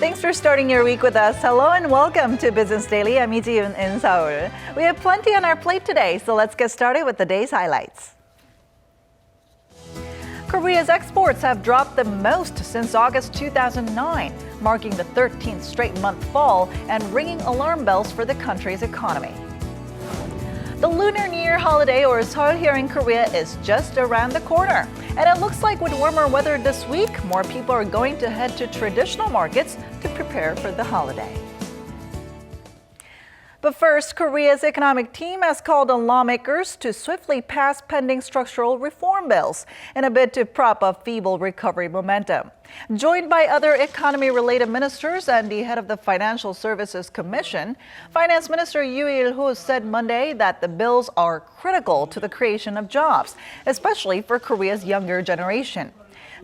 Thanks for starting your week with us. Hello and welcome to Business Daily. I'm Iji in Seoul. We have plenty on our plate today, so let's get started with the day's highlights. Korea's exports have dropped the most since August 2009, marking the 13th straight month fall and ringing alarm bells for the country's economy. The Lunar New Year holiday, or Seol here in Korea, is just around the corner. And it looks like with warmer weather this week, more people are going to head to traditional markets to prepare for the holiday. But first, Korea's economic team has called on lawmakers to swiftly pass pending structural reform bills in a bid to prop up feeble recovery momentum. Joined by other economy-related ministers and the head of the Financial Services Commission, Finance Minister Yoo Il-ho said Monday that the bills are critical to the creation of jobs, especially for Korea's younger generation.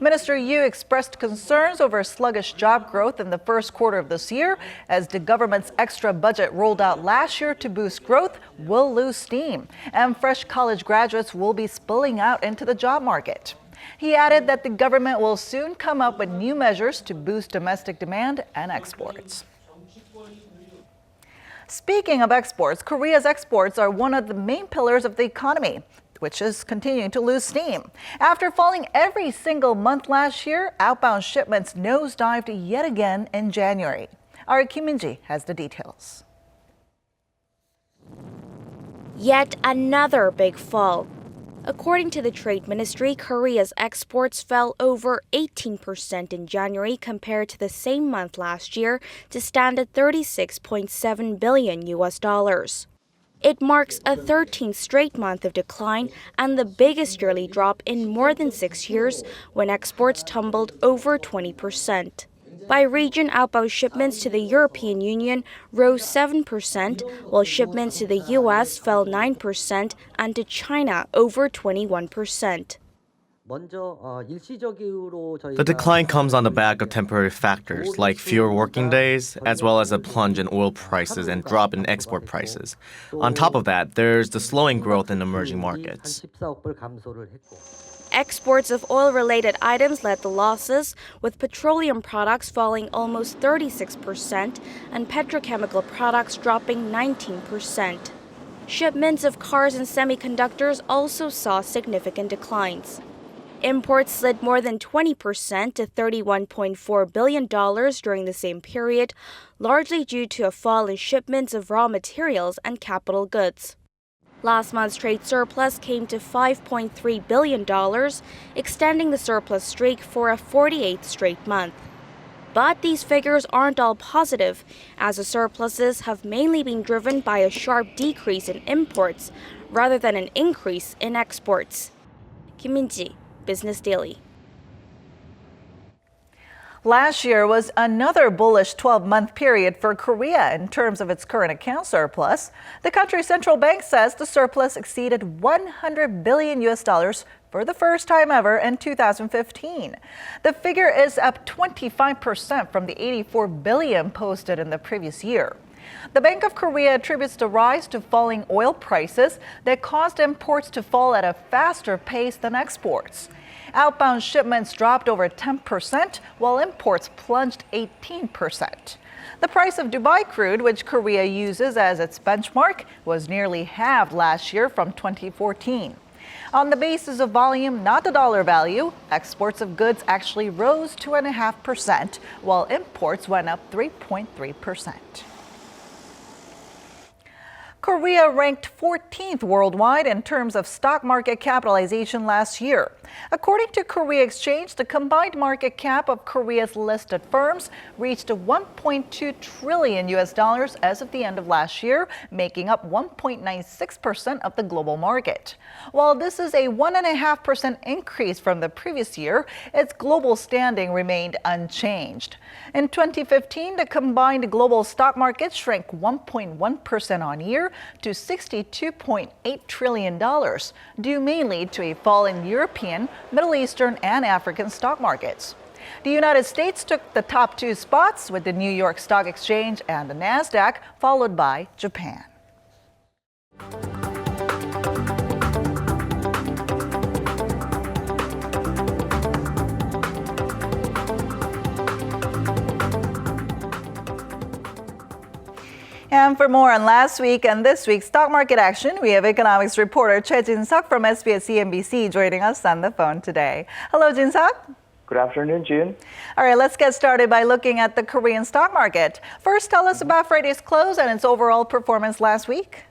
Minister Yoo expressed concerns over sluggish job growth in the first quarter of this year as the government's extra budget rolled out last year to boost growth will lose steam, and fresh college graduates will be spilling out into the job market. He added that the government will soon come up with new measures to boost domestic demand and exports. Speaking of exports, Korea's exports are one of the main pillars of the economy, which is continuing to lose steam. After falling every single month last year, outbound shipments nosedived yet again in January. Our Kim Min-ji has the details. Yet another big fall. According to the Trade Ministry, Korea's exports fell over 18% in January compared to the same month last year to stand at $36.7 billion. It marks a 13th straight month of decline and the biggest yearly drop in more than 6 years when exports tumbled over 20%. By region, outbound shipments to the European Union rose 7%, while shipments to the U.S. fell 9% and to China over 21%. The decline comes on the back of temporary factors like fewer working days, as well as a plunge in oil prices and drop in export prices. On top of that, there's the slowing growth in emerging markets. Exports of oil-related items led the losses, with petroleum products falling almost 36% and petrochemical products dropping 19%. Shipments of cars and semiconductors also saw significant declines. Imports slid more than 20% to $31.4 billion during the same period, largely due to a fall in shipments of raw materials and capital goods. Last month's trade surplus came to $5.3 billion, extending the surplus streak for a 48th straight month. But these figures aren't all positive, as the surpluses have mainly been driven by a sharp decrease in imports rather than an increase in exports. Kim Min-ji, Business Daily. Last year was another bullish 12-month period for Korea in terms of its current account surplus. The country's central bank says the surplus exceeded $100 billion for the first time ever in 2015. The figure is up 25% from the $84 billion posted in the previous year. The Bank of Korea attributes the rise to falling oil prices that caused imports to fall at a faster pace than exports. Outbound shipments dropped over 10%, while imports plunged 18%. The price of Dubai crude, which Korea uses as its benchmark, was nearly halved last year from 2014. On the basis of volume, not the dollar value, exports of goods actually rose 2.5%, while imports went up 3.3%. Korea ranked 14th worldwide in terms of stock market capitalization last year. According to Korea Exchange, the combined market cap of Korea's listed firms reached $1.2 trillion as of the end of last year, making up 1.96% of the global market. While this is a 1.5% increase from the previous year, its global standing remained unchanged. In 2015, the combined global stock market shrank 1.1% on year to $62.8 trillion, due mainly to a fall in European, Middle Eastern, and African stock markets. The United States took the top two spots, with the New York Stock Exchange and the NASDAQ, followed by Japan. And for more on last week and this week's stock market action, we have economics reporter Choi Jin-seok from SBS CNBC joining us on the phone today. Hello, Jin-seok. Good afternoon, June. All right, let's get started by looking at the Korean stock market. First, tell us about Friday's close and its overall performance last week.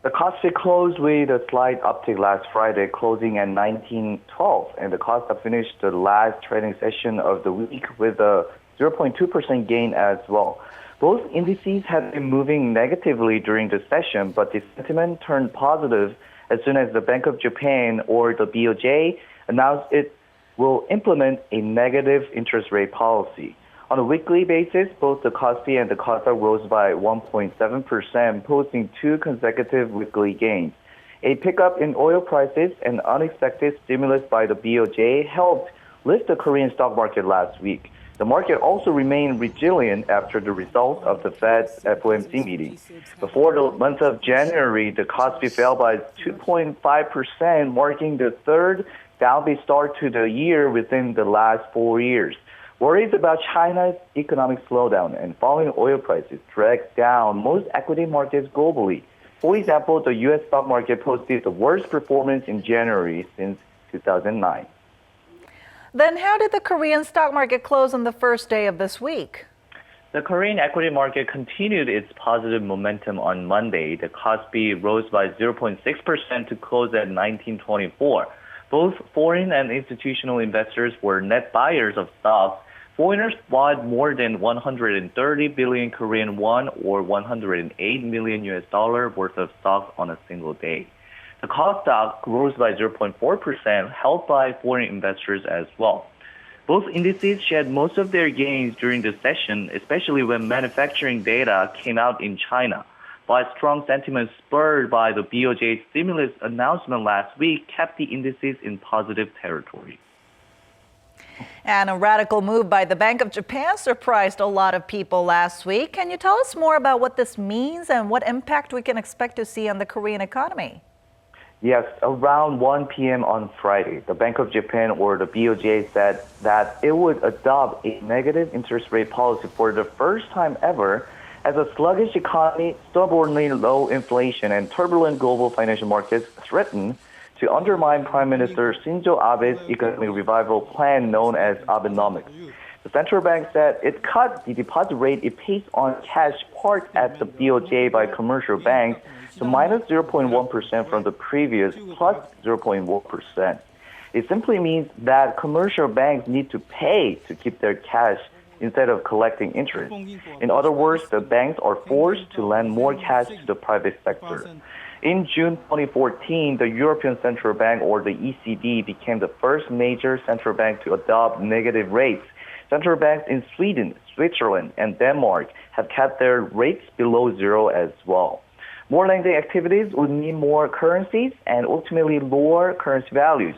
The Kospi closed with a slight uptick last Friday, closing at 1912, and the Kospi finished the last trading session of the week with a 0.2% gain as well. Both indices have been moving negatively during the session, but the sentiment turned positive as soon as the Bank of Japan or the BOJ announced it will implement a negative interest rate policy. On a weekly basis, both the Kospi and the Kosdaq rose by 1.7%, posting two consecutive weekly gains. A pickup in oil prices and unexpected stimulus by the BOJ helped lift the Korean stock market last week. The market also remained resilient after the results of the Fed's FOMC meeting. Before the month of January, the Kospi fell by 2.5%, marking the third downbeat start to the year within the last 4 years. Worries about China's economic slowdown and falling oil prices dragged down most equity markets globally. For example, the U.S. stock market posted the worst performance in January since 2009. Then how did the Korean stock market close on the first day of this week? The Korean equity market continued its positive momentum on Monday. The Kospi rose by 0.6% to close at 1924. Both foreign and institutional investors were net buyers of stocks. Foreigners bought more than 130 billion Korean won or $108 million worth of stocks on a single day. The Kosdaq rose by 0.4%, helped by foreign investors as well. Both indices shed most of their gains during the session, especially when manufacturing data came out in China. But strong sentiment spurred by the BOJ stimulus announcement last week kept the indices in positive territory. And a radical move by the Bank of Japan surprised a lot of people last week. Can you tell us more about what this means and what impact we can expect to see on the Korean economy? Yes, around 1 p.m. on Friday, the Bank of Japan or the BOJ said that it would adopt a negative interest rate policy for the first time ever as a sluggish economy, stubbornly low inflation, and turbulent global financial markets threaten to undermine Prime Minister Shinzo Abe's economic revival plan known as Abenomics. The central bank said it cut the deposit rate it pays on cash parked at the BOJ by commercial banks to minus 0.1% from the previous plus 0.1%. It simply means that commercial banks need to pay to keep their cash instead of collecting interest. In other words, the banks are forced to lend more cash to the private sector. In June 2014, the European Central Bank or the ECB became the first major central bank to adopt negative rates. Central banks in Sweden, Switzerland, and Denmark have kept their rates below zero as well. More lending activities would mean more currencies and ultimately lower currency values.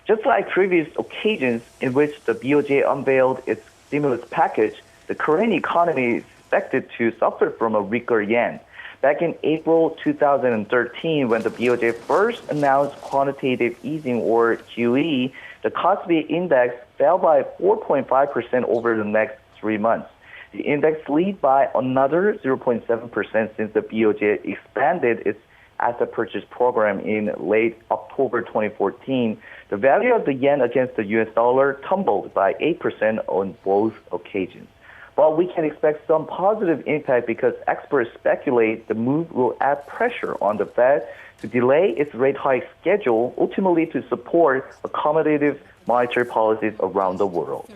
Just like previous occasions in which the BOJ unveiled its stimulus package, the Korean economy is expected to suffer from a weaker yen. Back in April 2013, when the BOJ first announced quantitative easing or QE, the Kospi index fell by 4.5% over the next 3 months. The index lead by another 0.7% since the BOJ expanded its asset purchase program in late October 2014. The value of the yen against the US dollar tumbled by 8% on both occasions. But we can expect some positive impact because experts speculate the move will add pressure on the Fed to delay its rate hike schedule, ultimately to support accommodative monetary policies around the world.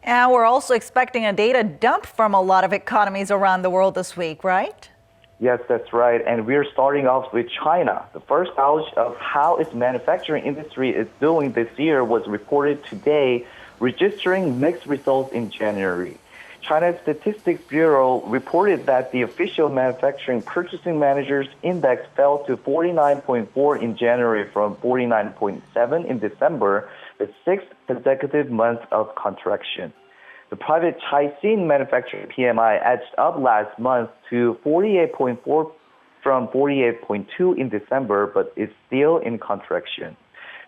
And we're also expecting a data dump from a lot of economies around the world this week, right? Yes, that's right. And we're starting off with China. The first gauge of how its manufacturing industry is doing this year was reported today, registering mixed results in January. China's Statistics Bureau reported that the official manufacturing purchasing managers index fell to 49.4 in January from 49.7 in December, the sixth consecutive month of contraction. The private Caixin manufacturing PMI edged up last month to 48.4 from 48.2 in December, but is still in contraction.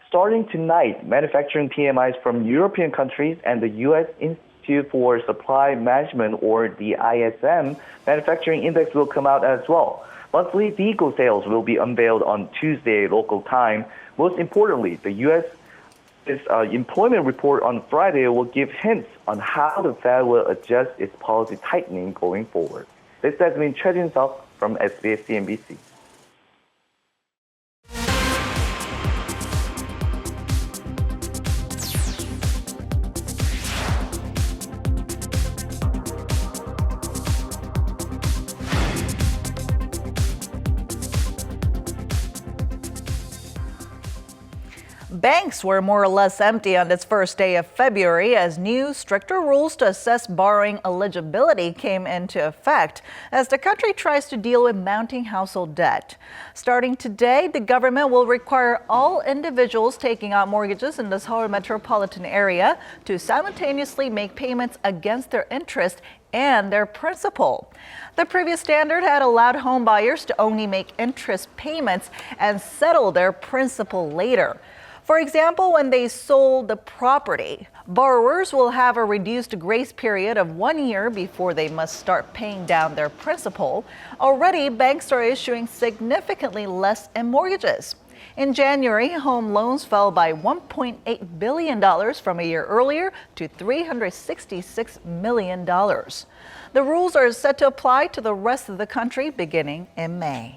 Starting tonight, manufacturing PMIs from European countries and the U.S. Institute Institute for Supply Management, or the ISM, manufacturing index will come out as well. Monthly vehicle sales will be unveiled on Tuesday local time. Most importantly, the U.S. employment report on Friday will give hints on how the Fed will adjust its policy tightening going forward. This has been Choi Jin-seok from SBS CNBC. Banks were more or less empty on this first day of February as new, stricter rules to assess borrowing eligibility came into effect as the country tries to deal with mounting household debt. Starting today, the government will require all individuals taking out mortgages in the Seoul metropolitan area to simultaneously make payments against their interest and their principal. The previous standard had allowed home buyers to only make interest payments and settle their principal later. For example, when they sold the property, borrowers will have a reduced grace period of 1 year before they must start paying down their principal. Already, banks are issuing significantly less in mortgages. In January, home loans fell by $1.8 billion from a year earlier to $366 million. The rules are set to apply to the rest of the country beginning in May.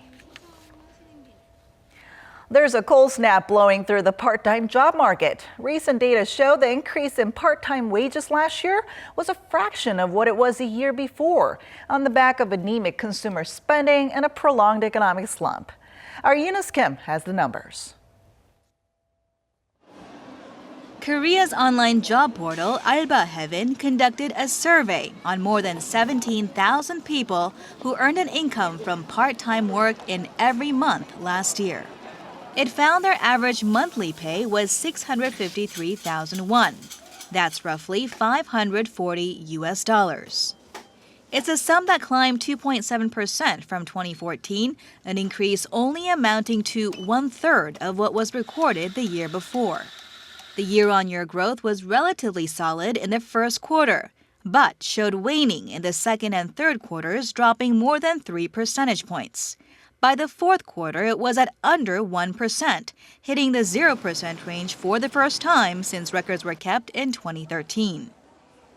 There's a cold snap blowing through the part-time job market. Recent data show the increase in part-time wages last year was a fraction of what it was a year before, on the back of anemic consumer spending and a prolonged economic slump. Our Eunice Kim has the numbers. Korea's online job portal Alba Heaven conducted a survey on more than 17,000 people who earned an income from part-time work in every month last year. It found their average monthly pay was 653,000 won. That's roughly $540. It's a sum that climbed 2.7% from 2014, an increase only amounting to 1/3 of what was recorded the year before. The year-on-year growth was relatively solid in the first quarter, but showed waning in the second and third quarters, dropping more than 3 percentage points. By the fourth quarter, it was at under 1%, hitting the 0% range for the first time since records were kept in 2013.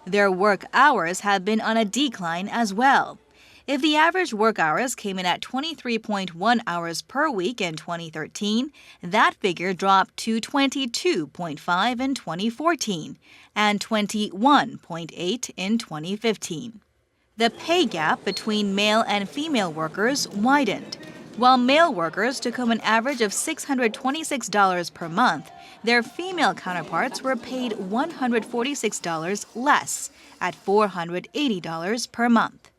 Their work hours have been on a decline as well. If the average work hours came in at 23.1 hours per week in 2013, that figure dropped to 22.5 in 2014 and 21.8 in 2015. The pay gap between male and female workers widened. While male workers took home an average of $626 per month, their female counterparts were paid $146 less, at $480 per month.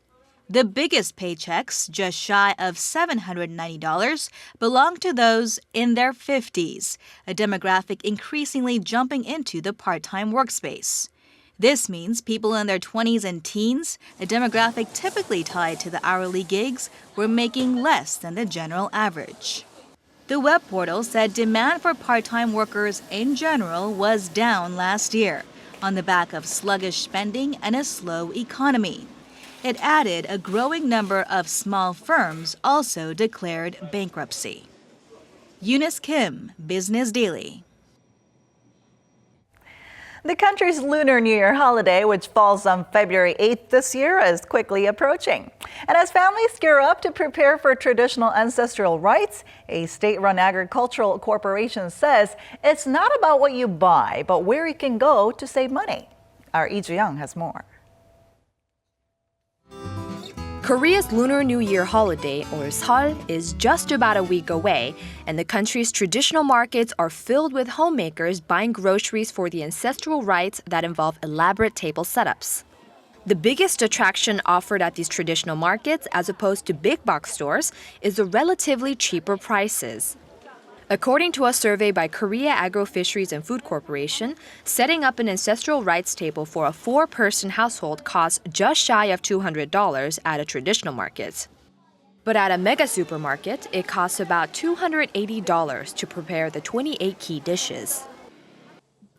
The biggest paychecks, just shy of $790, belong to those in their 50s, a demographic increasingly jumping into the part-time workspace. This means people in their 20s and teens, a demographic typically tied to the hourly gigs, were making less than the general average. The web portal said demand for part-time workers in general was down last year, on the back of sluggish spending and a slow economy. It added a growing number of small firms also declared bankruptcy. Eunice Kim, Business Daily. The country's Lunar New Year holiday, which falls on February 8th this year, is quickly approaching. And as families gear up to prepare for traditional ancestral rites, a state-run agricultural corporation says it's not about what you buy, but where you can go to save money. Our Lee Ju-young has more. Korea's Lunar New Year holiday, or Seol, is just about a week away, and the country's traditional markets are filled with homemakers buying groceries for the ancestral rites that involve elaborate table setups. The biggest attraction offered at these traditional markets, as opposed to big box stores, is the relatively cheaper prices. According to a survey by Korea Agro-Fisheries and Food Corporation, setting up an ancestral rites table for a 4-person household costs just shy of $200 at a traditional market. But at a mega supermarket, it costs about $280 to prepare the 28 key dishes.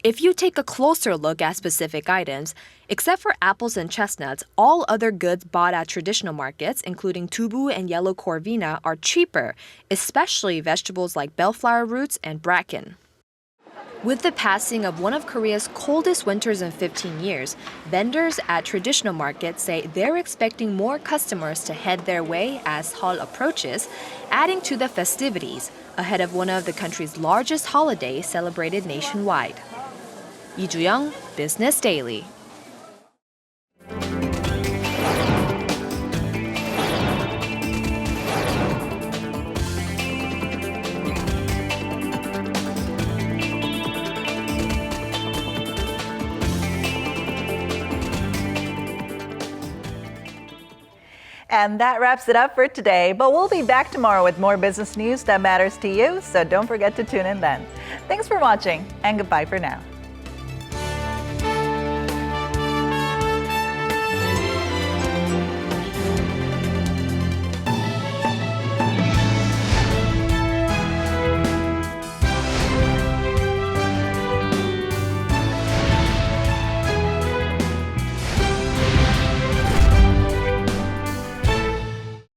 If you take a closer look at specific items, except for apples and chestnuts, all other goods bought at traditional markets, including tubu and yellow corvina, are cheaper, especially vegetables like bellflower roots and bracken. With the passing of one of Korea's coldest winters in 15 years, vendors at traditional markets say they're expecting more customers to head their way as Seoul approaches, adding to the festivities ahead of one of the country's largest holidays celebrated nationwide. Lee Ju-young, Business Daily. And that wraps it up for today, but we'll be back tomorrow with more business news that matters to you, so don't forget to tune in then. Thanks for watching, and goodbye for now.